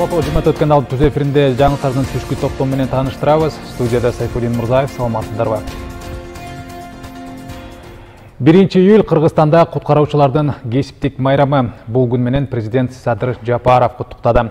Алапа жумат өткөн алып түз эфиринде жаңылыктардын түшкү топтому менен тааныштырабыз. Студияда Сайфуллин Мурзаев, саламатсыздарбы? 1-июль Кыргызстанда куткаруучулардын кесиптик майрамы. Бул күн менен президент Садыр Жапаров куттуктады.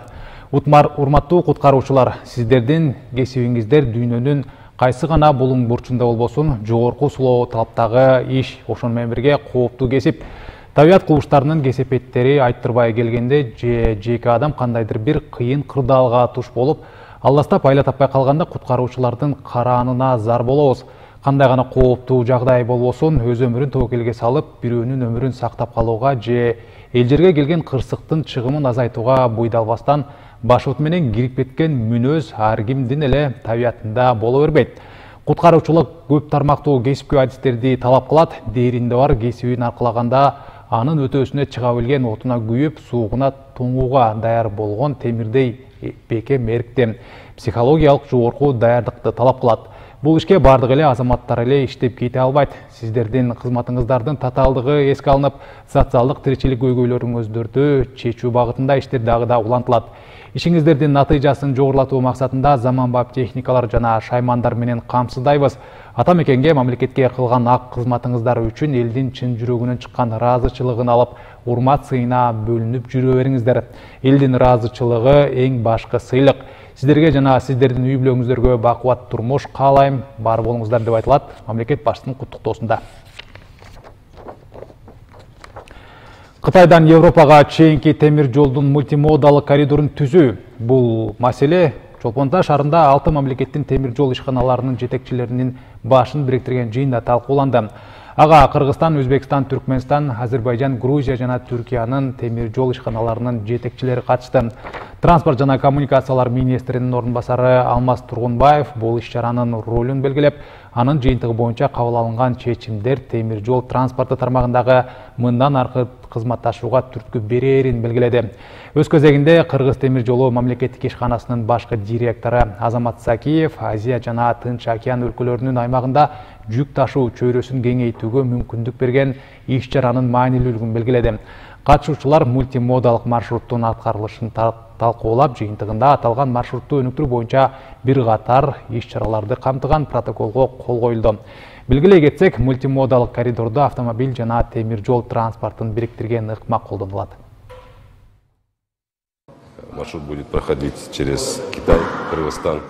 Урматтуу куткаруучулар, сиздердин кесибиңиздер дүйнөнүн кайсы гана булуң бурчунда болбосун, жогорку сулоо талаптагы иш, ошону менен бирге кооптуу кесип. Табият кубуштарынын кесепеттери айттырбай келгенде жеке адам кандайдыр бир кыйын кырдаалга туш болуп, алыстап айла таппай калганда куткаруучулардын караанына зар болобуз. Кандай гана кооптуу жагдай болбосун, өз өмүрүн тобокелге салып, бирөөнүн өмүрүн сактап калууга же эл жерге келген кырсыктын чыгымын азайтууга буйдалбастан башыт менен кирип кеткен мүнөз ар кимдин эле табиятында боло бербейт. Куткаруучулук көп тармактуу кесипкөй адистерди талап кылат. Дээринде бар кесибин аркалаганда анын өтөөсүнө чыга билген, отуна күйүп, суугуна тоңууга даяр болгон темирдей бекем эрктем, психологиялык жогорку даярдыкты талап кылат. Бул ишке бардык эле азаматтар эле иштеп кете албайт. Сиздердин кызматыңыздардын татаалдыгы эске алынып, социалдык тиричилик көйгөйлөрүңүздөрдү чечүү багытында иштер дагы да улантылат. Ишиңиздердин натыйжасын жогорулатуу максатында заманбап техникалар жана шаймандар менен камсыздайбыз. Ата мекенге, мамлекетке кылган ак кызматыңыздар үчүн элдин чын жүрөгүнөн чыккан ыраазычылыгын алып, урмат сыйына бөлүнүп жүрө бериңиздер. Элдин ыраазычылыгы эң башкы сыйлык. Сиздерге жана сиздердин үй бүлөңүздөргө бакубат турмуш каалайм. Бар болуңуздар деп айтылат мамлекет башчысынын куттуктоосунда. Кытайдан Европага чейинки темир жолдун мультимодалык коридорун түзүү. Бул маселе Чолпонта шаарында 6 мамлекеттин темир жол ишканаларынын жетекчилеринин башын бириктирген жыйында талкууланды. Ага Кыргызстан, Өзбекстан, Түркменстан, Азербайжан, Грузия жана Түркиянын темир жол ишканаларынын жетекчилери катышты. Транспорт жана коммуникациялар министринин орун басары Алмаз Тургунбаев бул иш-чаранын ролун белгилеп, анын жыйынтыгы боюнча кабыл алынган чечимдер темир жол транспорты тармагындагы мындан аркы кызматташууга түрткү берерин белгиледи. Өз кезегинде Кыргыз темир жолу мамлекеттик ишканасынын башкы директору Азамат Сакиев Азия жана Тынч океан өлкөлөрүнүн аймагында жүк ташуу чөйрөсүн кеңейтүүгө мүмкүндүк берген иш-чаранын маанилүүлүгүн белгиледи. Катышуучулар мультимодалык маршруттун аткарылышын талкуулап, жыйынтыгында аталган маршрутту өнүктүрүү боюнча бир катар иш-чараларды камтыган протоколго кол коюлду. Белгилей кетсек, мультимодалык коридордо автомобиль жана темир жол транспортун бириктирген ыкма колдонулат. Маршрут будет проходить через Китай, Кыргызстан.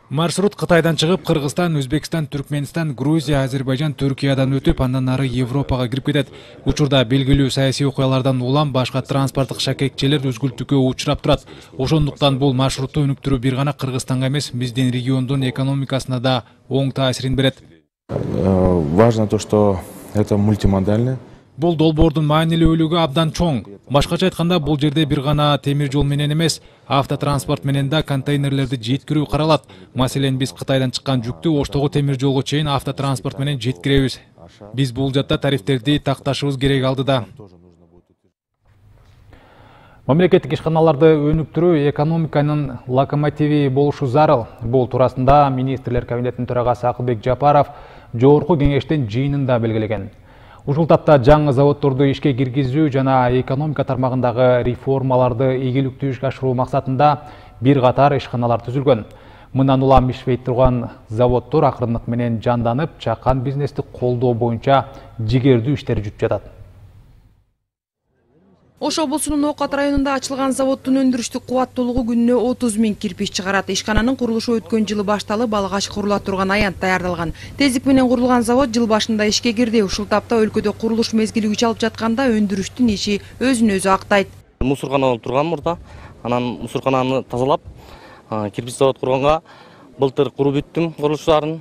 Маршрут Кытайдан чыгып, Кыргызстан, Өзбекстан, Түркменстан, Грузия, Азербайжан, Түркиядан өтүп, андан ары Европага кирип кетет. Учурда белгилүү саясий окуялардан улам башка транспорттук шакекчелер үзгүлтүккө учурап турат. Ошондуктан бул маршрутту өнүктүрүү бир гана Кыргызстанга эмес, биздин региондун экономикасына да оң таасирин берет. Важно то, что это мультимодально. Бул долбоордун маанилүүлүгү абдан чоң. Башкача айтканда, бул жерде бир гана темир жол менен эмес, автотранспорт менен да контейнерлерди жеткирүү каралат. Маселен, биз Кытайдан чыккан жүктү Оштогу темир жолго чейин автотранспорт менен жеткиребиз. Биз бул жатта тарифтерди такташыбыз керек алдыда. Мамлекеттик ишканаларды өнүктүрүү экономиканын локомотиви болушу зарыл. Бул туурасында министрлер кабинетинин төрагасы Акылбек Жапаров жогорку кеңештин жыйынында белгилеген. Ушул тапта жаңы заводдорду ишке киргизүү жана экономика тармагындагы реформаларды ийгиликтүү ишке ашыруу максатында бир катар ишканалар түзүлгөн. Мындан улам иштебей турган заводдор акырындык менен жанданып, чакан бизнести колдоо боюнча жигердүү иштер жүрүп жатат. Ош облусунун Окат районунда ачылган заводдун өндүрүштүк кубаттуулугу күнүнө 30 000 кирпич чыгарат. Ишкананын курулушу өткөн жылы башталып, алгач курула турган аянт даярдалган. Тездик менен курулган завод жыл башында ишке кирди. Ушул тапта өлкөдө курулуш мезгили күч алып жатканда өндүрүштүн иши өзүн өзү актайт. Мусоркана болуп турган мурда, анан мусоркананы тазалап, кирпич завод курганга былтыр куруп бүттүм курулуштарын.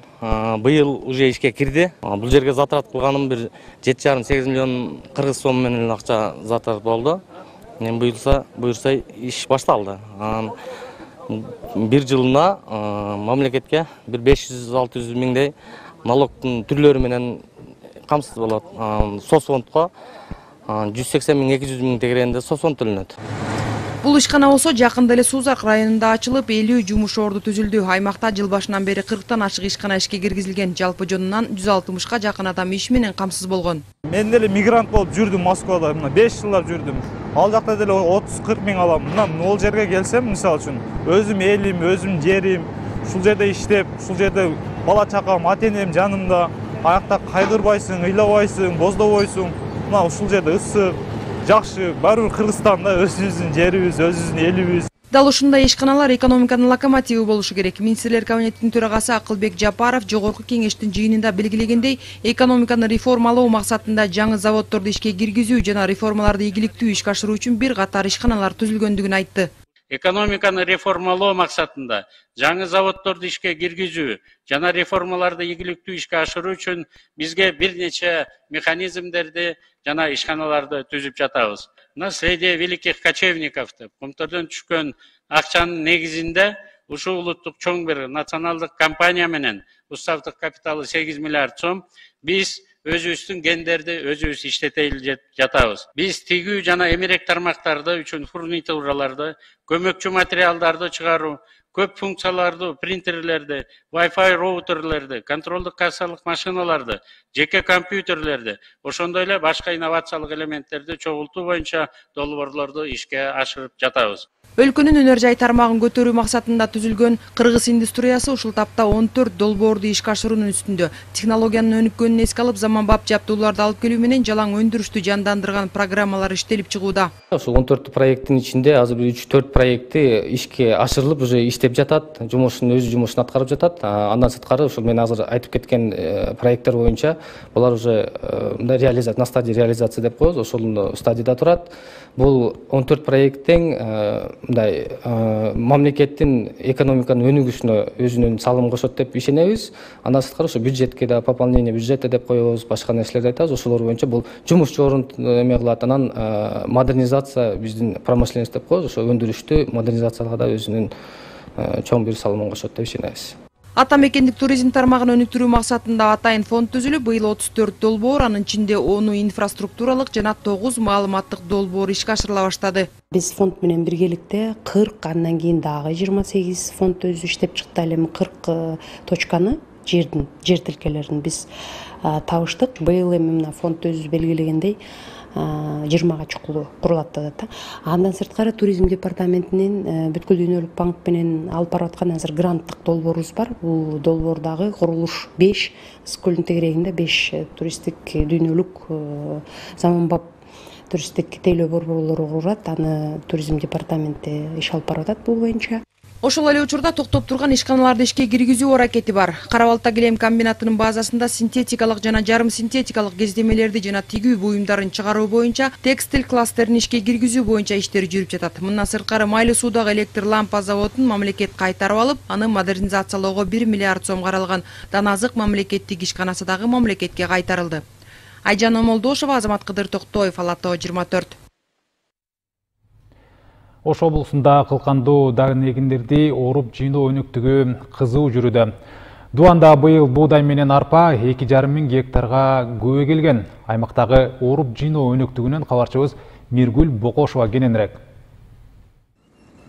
Быйыл уже ишке кирди. Бул жерге затрат кылганым бир 7,5-8 миллион кыргыз сом менен акча затрат болду. Мен буюрса иш башталды. Бир жылына мамлекетке бир 500-600 миңдей налогтун түрлөрү менен камсыз болот. Соцфондко 180 000, 200 000 тегерегинде соцфонд төлөнөт. Бул ишкана болсо жакында эле Сузак районунда ачылып, 50 жумуш орду түзүлдү. Аймакта жыл башынан бери 40тан ашык ишкана ишке киргизилген. Жалпы жонунан 160 жакын адам иш менен камсыз болгон. Мен деле мигрант болуп жүрдүм Москвада, 5 жылдар жүрдүм. Ал жакта деле 30-40 миң алам. Мына могул жерге келсем, мисалы үчүн, өзүм элим, өзүм жерим, ушул жерде иштеп, ушул жерде бала чакам, ата-энем жанымда, аякта кайгырбайсың, ыйлабайсың, боздобойсуң. Мына ушул жерде ысык, жакшы, баары бир Кыргызстанда өзүбүздүн жерибиз, өзүбүздүн элибиз. Дал ушундай ишканалар экономиканын локомотиви болушу керек. Министрлер кабинетинин төрагасы Акылбек Жапаров жогорку кеңештин жыйынында белгилегендей, экономиканы реформалоо максатында жаңы заводдорду ишке киргизүү жана реформаларды ийгиликтүү ишке ашыруу үчүн бир катар ишканалар түзүлгөндүгүн айтты. Экономиканы реформалоо максатында жаңы заводдорду ишке киргизүү жана реформаларды ийгиликтүү ишке ашыруу үчүн бизге бир нече механизмдерди жана ишканаларды түзүп жатабыз. Наследие великих кочевников деп комтордон түшкөн акчанын негизинде ушул улуттук чоң бир националдык компания менен уставдык капиталы 8 миллиард сом биз өзүбүздүн гендерди өзүбүз иштете жатабыз. Биз тигүү жана эмерек тармактарды үчүн фурнитураларды, көмөкчү материалдарды чыгаруу, көп функцияларды, принтерлерди, Wi-Fi роутерлерди, контролдук кассалык машиналарды, жеке компьютерлерди, ошондой эле башка инновациялык элементтерди чогултуу боюнча долбоорлорду ишке ашырып жатабыз. Өлкөнүн өнөр жай тармагын көтөрүү максатында түзүлгөн Кыргыз индустриясы ушул тапта 14 долбоорду ишке ашыруунун үстүндө. Технологиянын өнүккөнүн эске алып, заманбап жабдууларды алып келүү менен жалаң өндүрүштү жандандырган программалар иштелип чыгууда. Ушул 14 проекттин ичинде азыр 3-4 проекти ишке ашырылып, уже иштеп жатат, өз жумушун аткарып жатат. Андан сырткары ушул мен азыр айтып кеткен проекттер боюнча булар уже на стадии реализация деп коебуз, ошол стадияда турат. Бул 14 проекттин мамлекеттин экономиканын өнүгүшүнө өзүнүн салым кошот деп ишенебиз. Андан сырткары ошо бюджетке да пополнение бюджета деп коебуз, башка нерселерди айтабыз. Ошолор боюнча бул жумуш жорун эме кылат. Анан модернизация биздин промышленность деп коебуз, ошо өндүрүштү модернизацияга да өзүнүн чоң бир салымын кошот деп ишенебиз. Ата мекендик туризм тармагын өнүктүрүү максатында атайын фонд түзүлүп, быйыл 34 долбоор, анын ичинде 10 инфраструктуралык жана 9 маалыматтык долбоор ишке ашырыла баштады. Биз фонд менен биргеликте 40, андан кийин дагы 28 фонд өзү иштеп чыкты. Эми 40 точканы жер тилкелерин биз табыштык. Быйыл эми мына фонд өзү белгилегендей 20-га чукулу курулат да. Андан сырткары туризм департаментинин бүткүл дүйнөлүк банк менен алып барып аткан азыр гранттык долбоорубуз бар. Бул долбоордагы курулуш 5 Ысык көлдүн тегерегинде 5 туристтик дүйнөлүк заманбап туристтик тейлөө борборлору курат. Аны туризм департаменти иш алып барып атат бул боюнча. Ошол эле учурда токтоп турган ишканаларды ишке киргизүү аракети бар. Карабалта килем комбинатынын базасында синтетикалык жана жарым синтетикалык кездемелерди жана тигүү буюмдарын чыгаруу боюнча текстиль кластерин ишке киргизүү боюнча иштер жүрүп жатат. Мындан сырткары Майлы суудагы электр лампа заводун мамлекет кайтарып алып, аны модернизациялоого 1 миллиард сом каралган. Даназык мамлекеттик ишканасы дагы мамлекетке кайтарылды. Айжан Омолдошова, Азамат Кыдыр Токтоев, Ала Тоо 24. Ош облусунда кылкандуу дагы эгиндерди оруп жыйноо өнүктүгү кызуу жүрүүдө. Дуанда быйыл буудай менен арпа 2,5 миң гектарга көбө келген. Аймактагы оруп жыйноо өнүктүгүнөн кабарчыбыз Миргүл Бокошова кененирээк.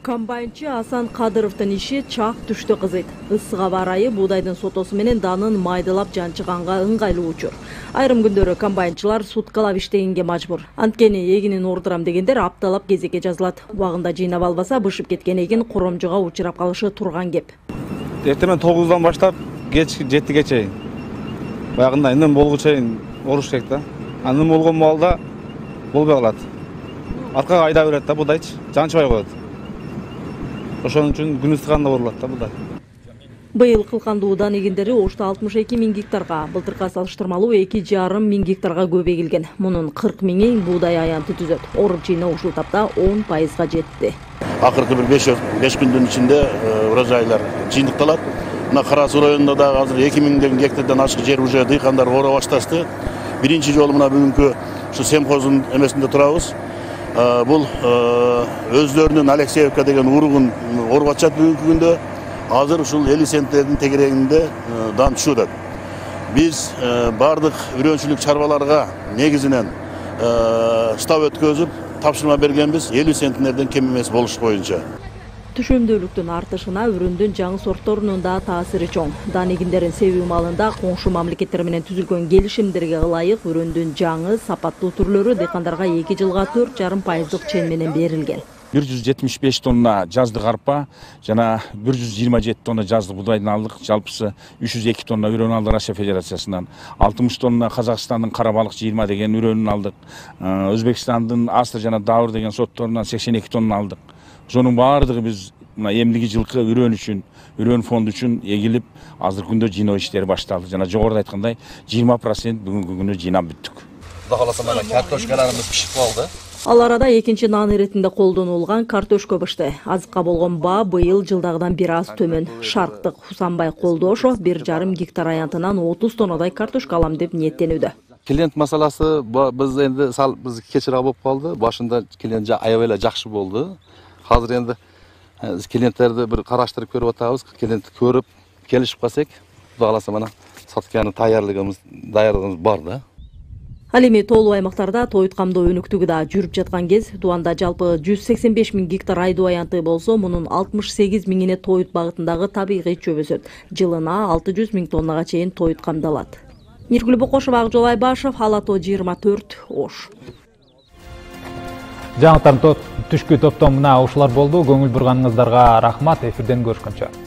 Комбайнчы Асан Кадыровдун иши чак түштө кызыйт. Ысык аба ырайы буудайдын сотосу менен данын майдалап жанчыганга ыңгайлуу учур. Айрым күндөрү комбайнчылар суткалап иштегенге мажбур. Анткени эгинин ордурам дегендер апталап кезекке жазылат. Убагында жыйнап албаса бышып кеткен эгин коромжуга учурап калышы турган кеп. Эртемен 9-дан баштап кеч 7-ге чейин. Баягында ынын болгу чейин оруш керек да. Анын болгон маалда болбой калат. Аркага айда берет да буудайчы, жанчыбай коет. Ошон үчүн күн ысыганда орулат да буудай. Быйыл кылкандуу дан эгиндери Ошто 62 миң гектарга, былтыркы салыштырмалуу 2,5 миң гектарга көп эгилген. Мунун 40 миңи буудай аянты түзөт. Оруп жыйноо ушул тапта 10%га жетти. Акыркы бир 5 күндүн ичинде урожайлар жыйынтыкталат. Мына Кара Суу районунда да азыр 2 миңден гектардан ашык жер уже дыйкандар ора башташты. Биринчи жолу мына бүгүнкү ушу семхоздун эмесинде турабыз. Бул өздөрүнүн Алексеевка деген уругун оруп атышат бүгүнкү күндө. Азыр ушул 50 центтердин тегерегинде дан түшүп атат. Биз бардык үрөнчүлүк чарбаларга негизинен штаб өткөзүп тапшырма бергенбиз 50 центнерден кем эмес болуш боюнча. түшөмдүүлүктүн артышына үрүндүн жаңы сортторунун да таасири чоң. Дан эгиндерин себүү малында коңшу мамлекеттер менен түзүлгөн келишимдерге ылайык үрүндүн жаңы сапаттуу түрлөрү дыйкандарга 2 жылга 4,5% чен менен берилген. 175 тонна жаздык арпа жана 127 тонна жаздык будайдын алдык. Жалпысы 302 тонна үрөнү алдык Россия Федерациясынан. 60 тонна Казакстандын кара балык 20 деген үрөнүн алдык. Өзбекстандын Астыр жана Давыр деген сотторунан 82 тонна алдык. Сонун баардыгы биз эмдиги жылкы үрөн үчүн, үрөн фонду үчүн эгилип, азыркы күндө жыйноо иштери башталды. Жана жогоруда айткандай 20% бүгүнкү күнү жыйнап бүттүк. Кудай кааласа мына картошкаларыбыз пишип калды. Ал арада экинчи нан иретинде колдонулган картошка бышты. Азыкка болгон баа быйыл жылдагыдан бир аз төмөн. Шарктык Хусанбай Колдошов 1,5 гектар аянтынан 30 тоннадай картошка алам деп ниеттенүүдө. Клиент маселасы биз энди биз кечирээк болуп калды. Башында клиент аябай эле жакшы болду. Азыр энди клиенттерди бир караштырып көрүп атабыз. Клиент көрүп келишип калсак, Кудай кааласа мына сатканын даярдыгыбыз бар да. Ал эми тоолуу аймактарда тоют камдоо өнүктүгү да жүрүп жаткан кез. Туанда жалпы 185 000 гектар айдоо аянты болсо, мунун 68 000-ине тоют багытындагы табигый чөп өсөт. Жылына 600 000 тоннага чейин тоют камдалат. Ниргүл Бокошова, Акжол Айбашев, Алато 24, Ош. Жаңылыктардын түшкү топтомуна ушулар болду. Көңүл бурганыңыздарга рахмат. Эфирден көрүшкөнчө.